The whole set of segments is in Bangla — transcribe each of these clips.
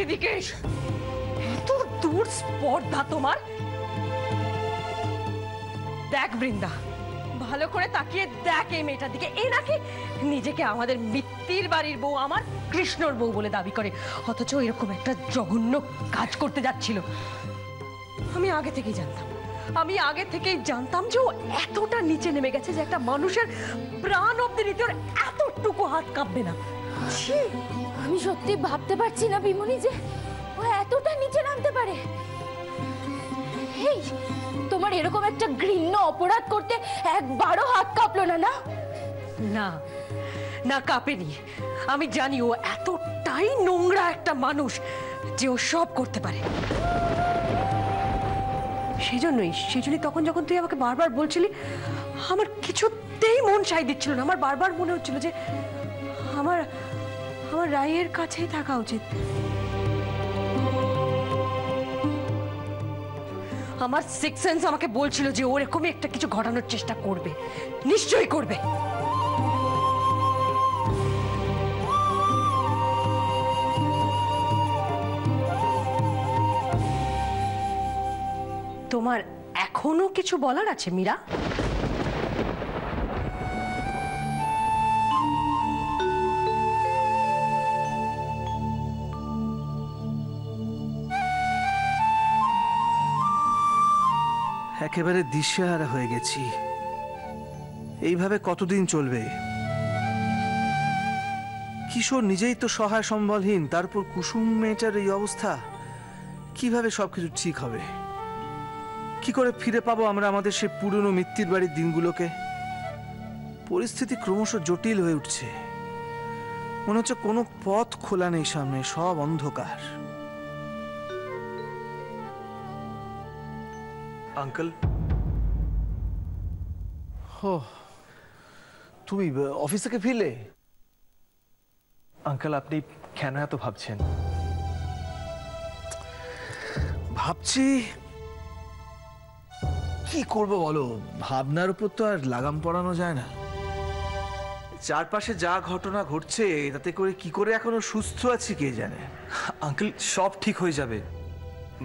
এদিকে এসো। এত দূর স্পর্ধা তোমার! দেখ বৃন্দা, ভালো করে তাকিয়ে দেখ এই মেয়েটার দিকে। এ নাকি নিজেকে আমাদের মিত্তির বাড়ির বউ, আমার কৃষ্ণর বউ বলে দাবি করে, অথচ এরকম একটা জঘন্য কাজ করতে যাচ্ছিল। আমি আগে থেকেই জানতাম যে ও এতটা নিচে নেমে গেছে যে একটা মানুষের প্রাণ অব্দি নিতে ওর এতটুকু হাত কাঁপবে না। আমি সত্যি ভাবতে পারছি না বিমনি যে ও এতটা নিচে নামতে পারে। এই তোমার এরকম একটা ঘৃণ্য অপরাধ করতে একবারও হাত কাঁপলো না? না না না, কাঁপেনি। আমি জানি ও এতটাই নোংরা একটা মানুষ যে ও সব করতে পারে। সেই জন্যই তখন যখন তুই আমাকে বারবার বলছিলি, আমার কিছুতেই মন সায় দিচ্ছিল না। আমার বারবার মনে হচ্ছিল যে আমার রায়ের কাছেই থাকা উচিত। আমার সিক্স সেন্স আমাকে বলছিল যে ওরকমই একটা কিছু ঘটানোর চেষ্টা করবে, নিশ্চয়ই করবে। তোমার এখনো কিছু বলার আছে মীরা? একেবারে দিশেহারা হয়ে গেছি। এইভাবে কতদিন চলবে? কিশোর নিজেই তো সহায় সম্বলহীন, তারপর কুসুম মেয়েটার এই অবস্থা। কিভাবে সবকিছু ঠিক হবে? কি করে ফিরে পাবো আমরা আমাদের সে পুরনো মিত্তির বাড়ির দিনগুলোকে? পরিস্থিতি ক্রমশ জটিল হয়ে উঠছে। মনে হচ্ছে কোনো পথ খোলা নেই সামনে, সব অন্ধকার। আঙ্কেল, তুমি অফিস থেকে ফিরলে? আঙ্কেল আপনি কেন এত ভাবছেন? ভাবছি কি করব বলো, ভাবনার উপর তো আর লাগাম পড়ানো যায় না। চারপাশে যা ঘটনা ঘটছে তাতে করে কি করে এখনো সুস্থ আছি কে জানে। আঙ্কেল সব ঠিক হয়ে যাবে।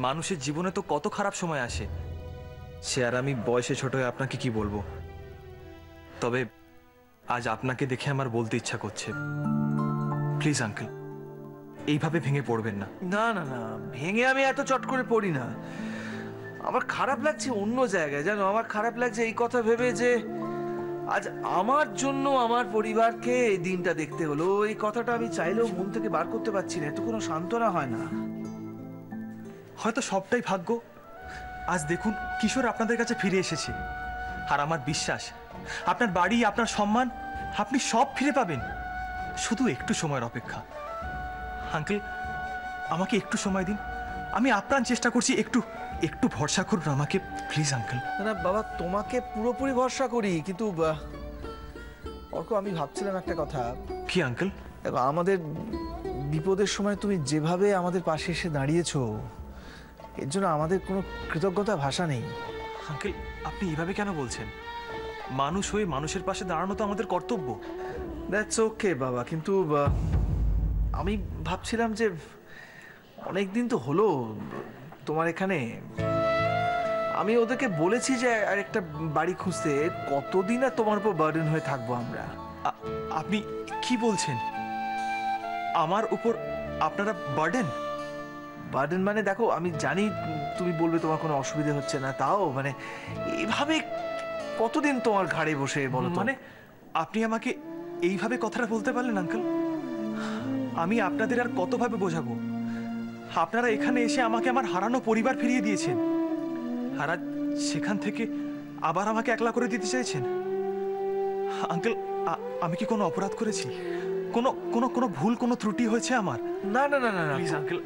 মানুষের জীবনে তো কত খারাপ সময় আসে, সে আর আমি বয়সে ছোট হয়ে আপনাকে কি বলবো। তবে আজ আপনাকে দেখে আমার বলতে ইচ্ছা করছে, প্লিজ আঙ্কেল এইভাবে ভেঙে পড়বেন না। না না না, ভেঙে আমি এত চট করে পড়ি না। আমার খারাপ লাগছে অন্য জায়গায়, জানো। আমার খারাপ লাগছে এই কথা ভেবে যে আজ আমার জন্য আমার পরিবারকে এই দিনটা দেখতে হলো। এই কথাটা আমি চাইলেও মন থেকে বার করতে পারছি না। এত কোনো সান্ত্বনা হয় না। হয়তো সবটাই ভাগ্য। আজ দেখুন কিশোর আপনাদের কাছে ফিরে এসেছে, আর আমার বিশ্বাস আপনার বাড়ি, আপনার সম্মান আপনি সব ফিরে পাবেন। শুধু একটু সময়ের অপেক্ষা। আঙ্কেল আমাকে একটু সময় দিন, আমি আপ্রাণ চেষ্টা করছি। একটু একটু ভরসা করুন আমাকে, প্লিজ আঙ্কেল। না বাবা, তোমাকে পুরোপুরি ভরসা করি, কিন্তু অর্ক আমি ভাবছিলাম একটা কথা। কি আঙ্কেল? দেখো, আমাদের বিপদের সময় তুমি যেভাবে আমাদের পাশে এসে দাঁড়িয়েছো, এর জন্য আমাদের কোনো কৃতজ্ঞতা ভাষা নেই। আঙ্কেল আপনি এভাবে কেন বলছেন? মানুষ হয়ে মানুষের পাশে দাঁড়ানো তো আমাদের কর্তব্য। দ্যাটস ওকে বাবা, কিন্তু আমি ভাবছিলাম যে অনেক দিন তো হলো তোমার এখানে। আমি ওদেরকে বলেছি যে আরেকটা বাড়ি খুঁজতে। কতদিন আর তোমার উপর বার্ডেন হয়ে থাকবো আমরা? আপনি কি বলছেন? আমার উপর আপনারা বার্ডেন? বার্ডেন মানে দেখো, আমি জানি তুমি বলবে তোমার কোনো অসুবিধা হচ্ছে না, তাও মানে এইভাবে কতদিন তোমার ঘাড়ে বসে বলো? মানে আপনি আমাকে এইভাবে কথাটা বলতে পারলেন আঙ্কেল? আমি আপনাদের আর কতভাবে বোঝাবো? আপনারা এখানে এসে আমাকে আমার হারানো পরিবার ফিরিয়ে দিয়েছেন, আর আজ সেখান থেকে আবার আমাকে একলা করে দিতে চাইছেন। আঙ্কেল আমি কি কোনো অপরাধ করেছি? কোনো কোনো কোনো ভুল, কোনো ত্রুটি হয়েছে আমার? না না না না, প্লিজ আঙ্কেল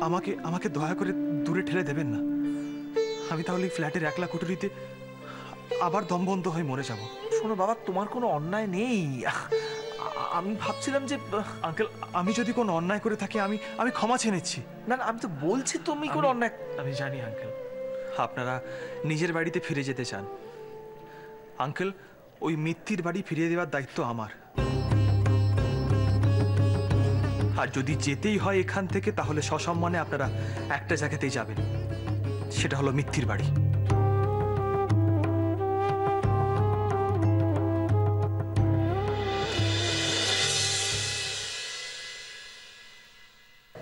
আমাকে আমাকে দয়া করে দূরে ঠেলে দেবেন না। আমি তাহলে ফ্ল্যাটের একলা কুঠুরিতে আবার দমবন্ধ হয়ে মরে যাব। শোনো বাবা, তোমার কোনো অন্যায় নেই। আমি ভাবছিলাম যে আঙ্কেল আমি যদি কোনো অন্যায় করে থাকি আমি আমি ক্ষমা চেয়ে নিচ্ছি। না না, আমি তো বলছি তুমি কোনো অন্যায়। আমি জানি আঙ্কেল আপনারা নিজের বাড়িতে ফিরে যেতে চান। আঙ্কেল ওই মিত্তির বাড়ি ফিরিয়ে দেওয়ার দায়িত্ব আমার। আর যদি যেতেই হয় এখান থেকে তাহলে সসম্মানে আপনারা একটা জায়গাতেই যাবেন, সেটা হলো মিত্তির বাড়ি।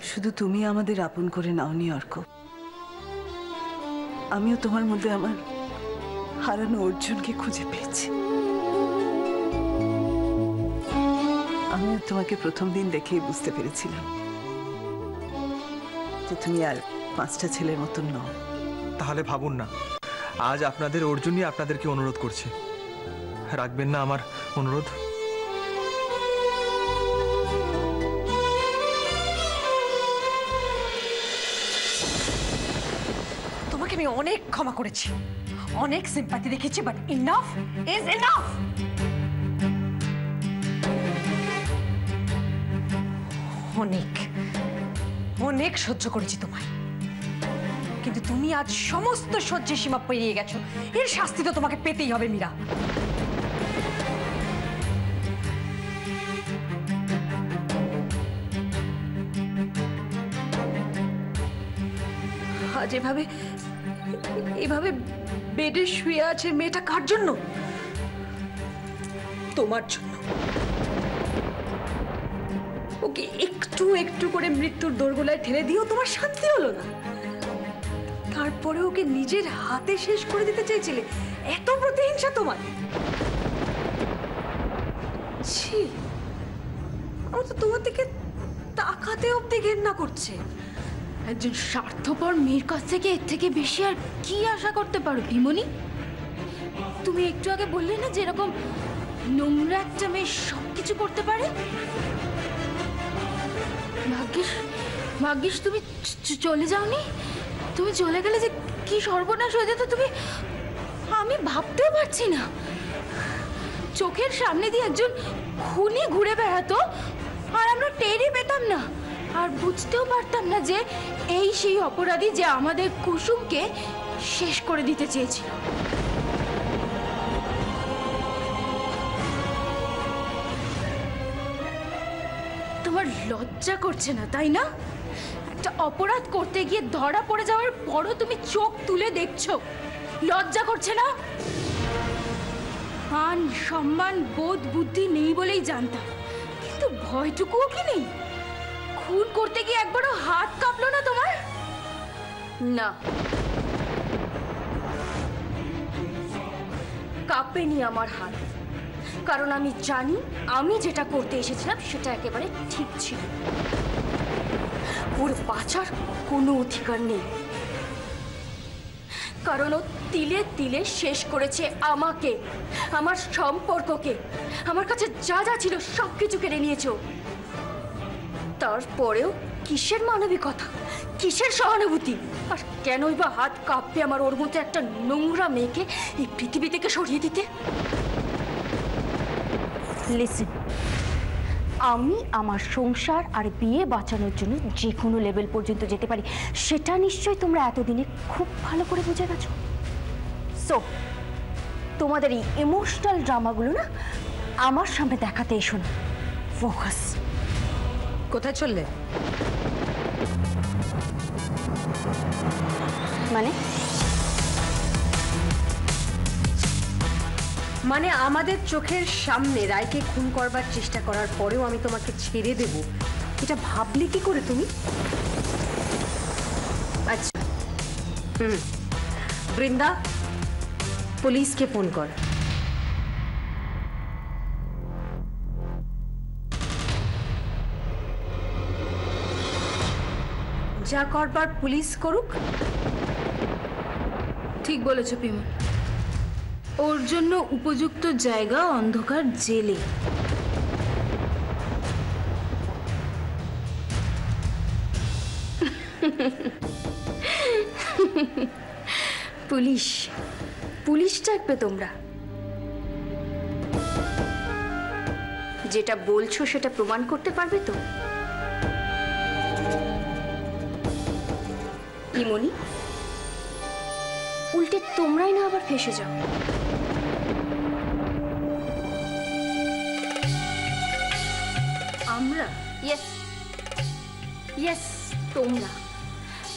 শুধু তুমি আমাদের আপন করে নাওনি অর্ক, আমিও তোমার মধ্যে আমার হারানো অর্জুনকে খুঁজে পেয়েছি। আমিও তোমাকে প্রথম দিন দেখেই বুঝতে পেরেছিলাম যে তুমি আর 5টা ছেলের মতন নও। তাহলে ভাবুন না, আজ আপনাদের অর্জুনই আপনাদেরকে অনুরোধ করছে, রাখবেন না আমার অনুরোধ? তোমাকে আমি অনেক ক্ষমা করেছি, অনেক সিম্প্যাথি দেখেছি, বাট ইনাফ ইজ ইনাফ। অনেক অনেক সহ্য করেছি তোমায়, কিন্তু তুমি আজ সমস্ত সহ্যের সীমা পেরিয়ে গেছো। এর শাস্তি তো তোমাকে পেতেই হবে মীরা। আজ এভাবে বেডে শুয়ে আছে মেয়েটা কার জন্য? তোমার জন্য। ওকে একটু একটু করে মৃত্যুর দোরগোলায় ঠেলে দিও, তোমার শান্তি হলো না। তারপরে ওকে নিজের হাতে শেষ করে দিতে চেয়েছিলে। এত প্রতিহিংসা তোমার? ছি, আমার তো তোমার দিকে তাকাতে অব্দি ঘেন্না করছে। একজন স্বার্থপর মেয়ের কাছ থেকে এর থেকে বেশি আর কি আশা করতে পারো বিমনি? তুমি একটু আগে বললে না যে এরকম নোংরা একটা মেয়ে সবকিছু করতে পারে। ভাগ্যিস তুমি চলে যাওনি। তুমি চলে গেলে যে কি সর্বনাশ হয়ে যেত তুমি আমি ভাবতেও পারছি না। চোখের সামনে দিয়ে একজন খুনি ঘুরে বেড়াতো আর আমরা টেরই পেতাম না, আর বুঝতেও পারতাম না যে এই সেই অপরাধী যে আমাদের কুসুমকে শেষ করে দিতে চেয়েছিল। তোমার লজ্জা করছে না তাই না? একটা অপরাধ করতে গিয়ে ধরা পড়ে যাওয়ার পরও তুমি চোখ তুলে দেখছো, লজ্জা করছে না? মান সম্মান বোধ বুদ্ধি নেই বলেই জানতাম, কিন্তু ভয়টুকুও কি নেই? খুন করতে গিয়ে একবারও হাত কাঁপলো না তোমার? না, কাঁপেনি আমার হাত, কারণ আমি জানি আমি যেটা করতে এসেছিলাম সেটা একেবারে ঠিক ছিল। ওর বাঁচার কোনো অধিকার নেই, কারণ ও তিলে তিলে শেষ করেছে আমাকে, আমার সম্পর্ককে, আমার কাছে যা যা ছিল সবকিছু কেড়ে নিয়েছে। তারপরেও কিসের মানবিকতা, কিসের সহানুভূতি, আর কেনই বা হাত কাঁপবে আমার ওর মধ্যে একটা নোংরা মেয়েকে এই পৃথিবী থেকে সরিয়ে দিতে? লিসেন, আমি আমার সংসার আর বিয়ে বাঁচানোর জন্য যে কোনো লেভেল পর্যন্ত যেতে পারি, সেটা নিশ্চয়ই তোমরা এতদিনে খুব ভালো করে বুঝে গেছো। সো তোমাদের এই ইমোশনাল ড্রামাগুলো না আমার সামনে দেখাতে এসো না। ফোকাস। কোথায় চললে? মানে আমাদের চোখের সামনে রায়কে খুন করবার চেষ্টা করার পরেও আমি তোমাকে ছেড়ে দেব, এটা ভাবলে কি করে তুমি? আচ্ছা, বৃন্দা, পুলিশকে ফোন কর। যা করবার পুলিশ করুক। ঠিক বলেছো পিমা, ওর জন্য উপযুক্ত জায়গা অন্ধকার জেলে। পুলিশ ডাকবে তোমরা? যেটা বলছো সেটা প্রমাণ করতে পারবে তো? ইমনি, উল্টে তোমরাই না আবার ফেঁসে যাও। আমরা? ইয়েস, ইয়েস, তোমরা,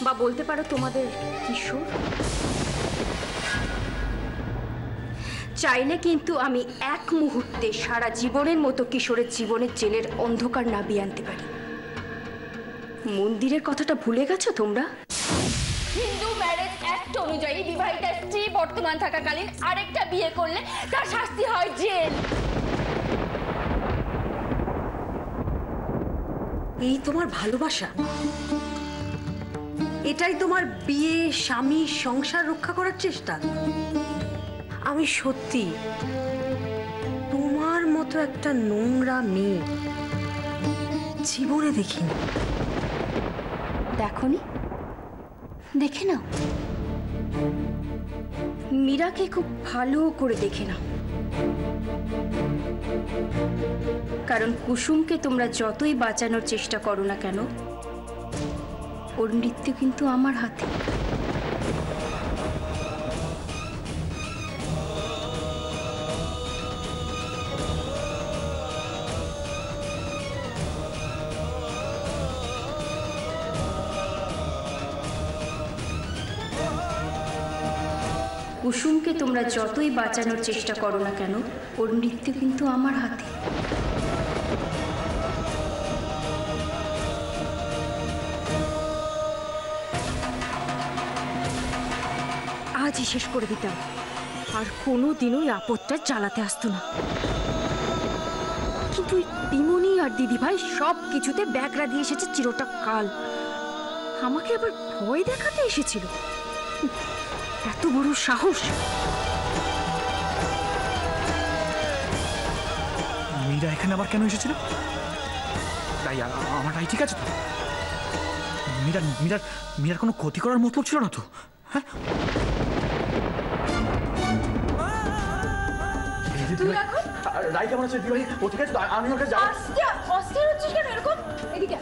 বা বলতে পারো তোমাদের কিশোর। চাইলে কিন্তু আমি এক মুহূর্তে সারা জীবনের মতো কিশোরের জীবনের জেলের অন্ধকার নামিয়ে আনতে পারি। মন্দিরের কথাটা ভুলে গেছো তোমরা? হিন্দু ম্যারেজ অ্যাক্ট অনুযায়ী বিবাহিতা স্ত্রী বর্তমান থাকাকালীন আরেকটা বিয়ে করলে তার শাস্তি হয় জেল। এই তোমার ভালোবাসা, এটাই তোমার বিয়ে, স্বামী, সংসার রক্ষা করার চেষ্টা? আমি সত্যি তোমার মতো একটা নোংরা মেয়ে জীবনে দেখিনি। দেখোনি? দেখে নাও, মীরাকে খুব ভালো করে দেখে নাও। কারণ কুসুমকে তোমরা যতই বাঁচানোর চেষ্টা করো না কেন, ওর মৃত্যু কিন্তু আমার হাতে। কুসুমকে তোমরা যতই বাঁচানোর চেষ্টা করো না কেন, ওর মৃত্যু কিন্তু আমার হাতে। আজই শেষ করে দিতাম, আর কোনো দিনও এই আপদটা জ্বালাতে আসতো না। কিন্তু ওই পিমনি আর দিদিভাই সব কিছুতে ব্যাগরা দিয়ে এসেছে চিরটা কাল। আমাকে আবার ভয় দেখাতে এসেছিল। এত বড় সাহস! মীরা এখানে আবার কেন এসেছিল? তাই আমার রাই ঠিক আছে তো? মীরার কোনো ক্ষতি করার মতলব ছিল না তো? হ্যাঁ, রাই কেমন আছে? ও ঠিক আছে তো? আমি ওকে যাবো। অস্থির হচ্ছিস কেন এরকম? এদিকে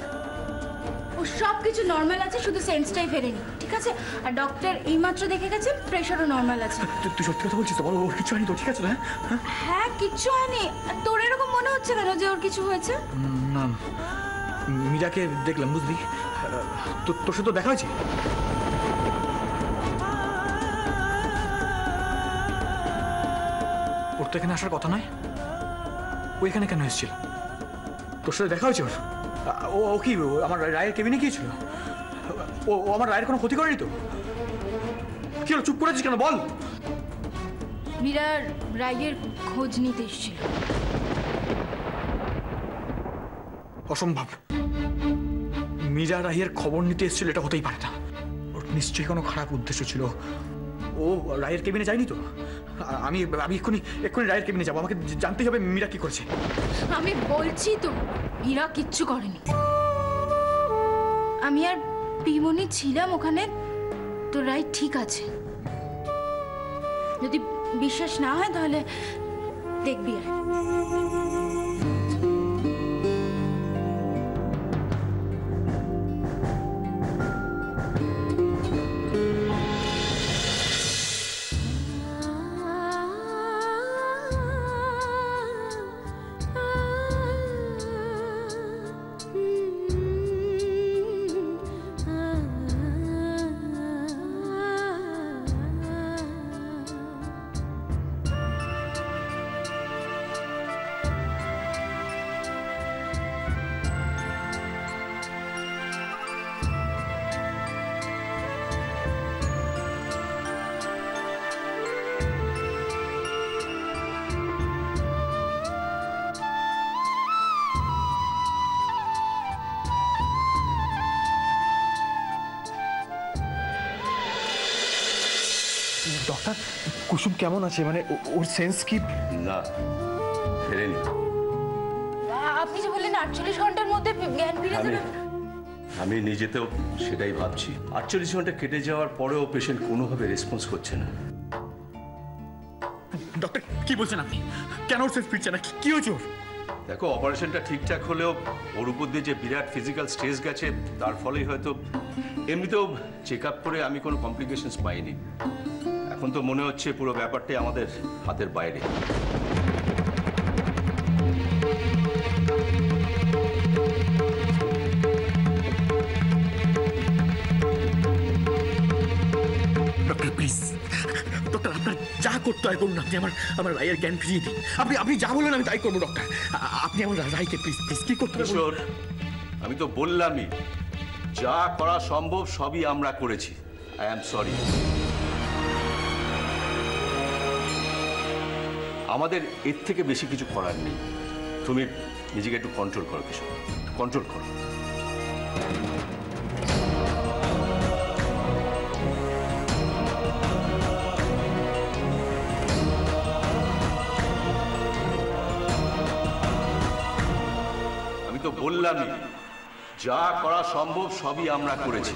ও সব কিছু নর্মাল আছে, শুধু সেন্সটাই ফেরেনি, ঠিক আছে? আর ডক্টর এইমাত্র দেখে গেছে প্রেশারও নর্মাল আছে। তুই সত্যি কথা বলছিস তো? বল, ওর কিছু হয়নি তো? ঠিক আছে তো? হ্যাঁ হ্যাঁ, কিচ্ছু হয়নি। তোর এরকম মনে হচ্ছে কেন যে ওর কিছু হয়েছে? না, মীরাকে দেখলাম, বুঝলি? তোর সাথে দেখা হয়েছে? ওর তো এখানে আসার কথা নয়। ও এখানে কেন এসেছিল? তোর সাথে দেখা হয়েছে ওর? ও কি আমার রায়ের কেবিনে গিয়েছিল? ও আমার রায়ের কোনো ক্ষতি করেনি তো? কি হলো, চুপ করেছিস কেন? বল। মীরার রায়ের খোঁজ নিতে এসেছিল। অসম্ভব। মীরা রায়ের খবর নিতে এসেছিল এটা হতেই পারে না। ওর নিশ্চয়ই কোনো খারাপ উদ্দেশ্য ছিল। ও রায়ের কেবিনে যায়নি তো? আমি এক্ষুনি রায়ের কেবিনে যাবো। আমাকে জানতেই হবে মীরা কি করেছে। আমি বলছি তো, মীরা কিচ্ছু করেনি। আমি আর পিমনি ছিলাম ওখানে, তো রায় ঠিক আছে। যদি বিশ্বাস না হয় তাহলে দেখবি। আর ডক্টর, কুসুম কেমন আছে? মানে ওর সেন্স কি? না, ফেরেনি। আপনি যে বললেন 48 ঘন্টার মধ্যে জ্ঞান ফিরে যাবে। আমি নিজেতেও সেটাই ভাবছি। 48 ঘন্টা কেটে যাওয়ার পরেও পেশেন্ট কোনোভাবে রেসপন্স করছে না। ডক্টর, কি বলছেন আপনি? কেন ওর সেন্স ফিরছে না? কি হয়েছে ওর? দেখো, অপারেশনটা ঠিকঠাক হলেও ওর উপর দিয়ে যে বিরাট ফিজিক্যাল স্ট্রেস গেছে, তার ফলেই হয়তো। এমনিতেও চেক আপ করে আমি কোনো কমপ্লিকেশনস পাইনি। এখন তো মনে হচ্ছে পুরো ব্যাপারটাই আমাদের হাতের বাইরে। দয়া করুন, আপনি আমার রায়ের জ্ঞান ফিরিয়ে দিন। আপনি যা বলবেন আমি তাই করবো ডক্টর। আপনি আমার রায়কে প্লিজ প্লিজ কি করতে হবে? কিশোর, আমি তো বললামই, যা করা সম্ভব সবই আমরা করেছি। I am sorry. আমাদের এর থেকে বেশি কিছু করার নেই। তুমি নিজেকে একটু কন্ট্রোল করো কিশোর, কন্ট্রোল করো। আমি তো বললামই, যা করা সম্ভব সবই আমরা করেছি।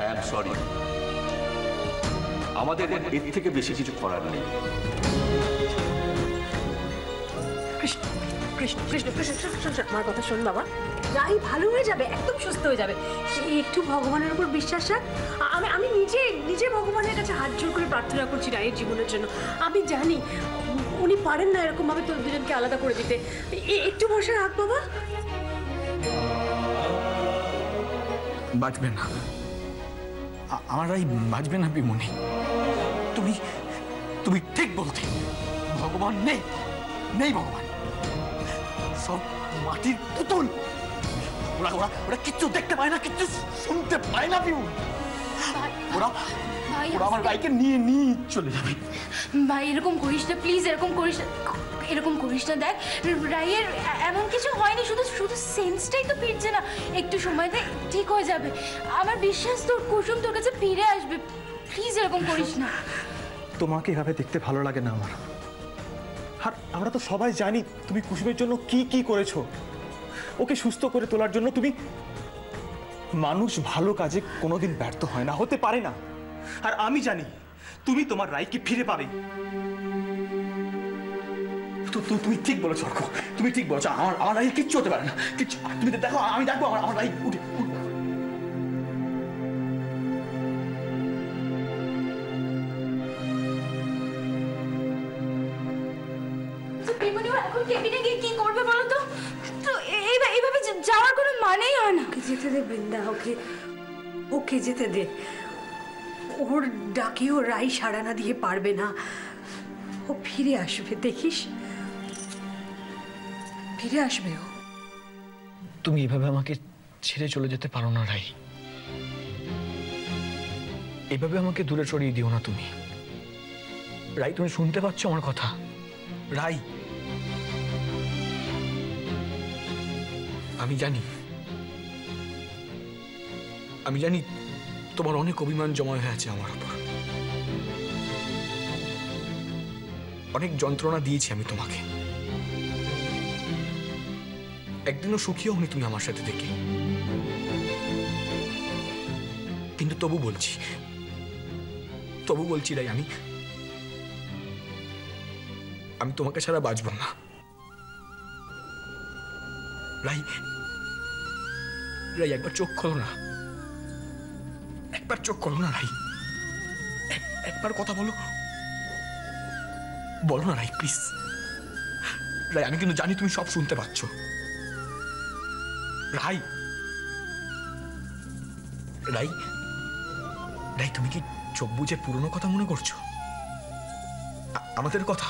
I am sorry. আমাদের এর থেকে বেশি কিছু করার নেই। কৃষ্ণ কৃষ্ণ কৃষ্ণ কৃষ্ণ কৃষ্ণ, আমার কথা শোন বাবা, রাই ভালো হয়ে যাবে, একদম সুস্থ হয়ে যাবে। একটু ভগবানের উপর বিশ্বাস রাখ। আমি নিজে ভগবানের কাছে হাত জোর করে প্রার্থনা করছি রায়ের জীবনের জন্য। আমি জানি উনি পারেন না এরকম ভাবে তোর দুজনকে আলাদা করে দিতে। একটু ভরসা রাখ বাবা। বাঁচবে না, আমার রাই বাঁচবে না বিমনি। তুমি ঠিক বলতে, ভগবান নেই, নেই ভগবান, সব মাটির পুতুল। ওরা কিচ্ছু দেখতে পায় না, কিচ্ছু শুনতে পায় না বিমনি। ওরা আমার রাইকে নিয়ে চলে যাবে। ভাই এরকম করিস না প্লিজ, এরকম করিস না, এরকম করিস না। দেখ রায়ের এমন কিছু হয়নি, শুধু সেন্সটাই তো ফিরছে না। একটু সময় দে, ঠিক হয়ে যাবে। আমার বিশ্বাস তোর কুসুম তোর কাছে ফিরে আসবে। প্লিজ এরকম করিস না। তোমাকে এভাবে দেখতে ভালো লাগে না আমার। আর আমরা তো সবাই জানি তুমি কুসুমের জন্য কি কি করেছো। ওকে সুস্থ করে তোলার জন্য তুমি, মানুষ ভালো কাজে কোনোদিন ব্যর্থ হয় না, হতে পারে না। আর আমি জানি তুমি তোমার রাইকে ফিরে পাবে। তুমি ঠিক বলেছো অর্ক, তুমি ঠিক বলেছো। আমার রাই কিচ্ছু হতে পারে না, কিচ্ছু। তুমি দেখো, আমি দেখবো আমার রাই উঠে। এখন কেবিনে গিয়ে কি করবে বলো তো? তো এইভাবে যাওয়ার কোনো মানেই হয় না। ওকে যেতে দে বৃন্দা, ওকে যেতে দে। ওর ডাকেও রাই সাড়া না দিয়ে পারবে না। ও ফিরে আসবে, দেখিস ফিরে আসবে ও। তুমি এভাবে আমাকে ছেড়ে চলে যেতে পারো না রাই। এভাবে আমাকে দূরে সরিয়ে দিও না তুমি। রাই, তুমি শুনতে পাচ্ছ আমার কথা? রাই, আমি জানি তোমার অনেক অভিমান জমা হয়ে আছে আমার উপর। অনেক যন্ত্রণা দিয়েছি আমি তোমাকে। একদিনও সুখী হওনি তুমি আমার সাথে থেকে। কিন্তু তবু বলছি রাই, আমি তোমাকে ছাড়া বাঁচব না। রাই, একবার চোখ খোলো না, একবার চোখ খোলো না রাই, একবার কথা বলো না রাই, প্লিজ। রাই, আমি কিন্তু জানি তুমি সব শুনতে পাচ্ছ। রাই, তুমি কি চোখ বুঝে পুরনো কথা মনে করছো? আমাদের কথা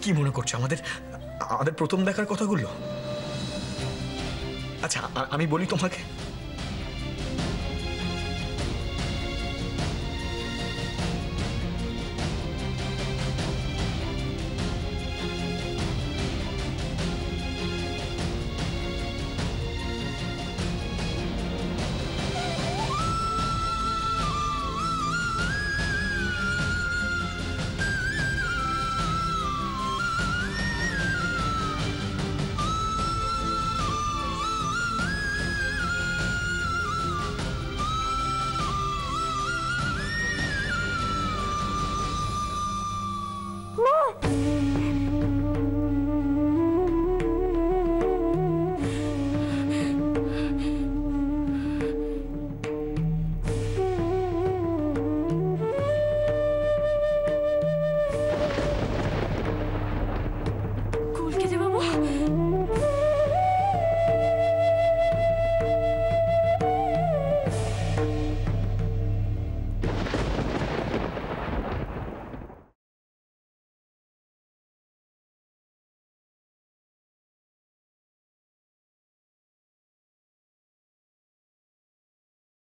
কি মনে করছো? আমাদের প্রথম দেখার কথাগুলো? আচ্ছা, আমি বলি তোমাকে,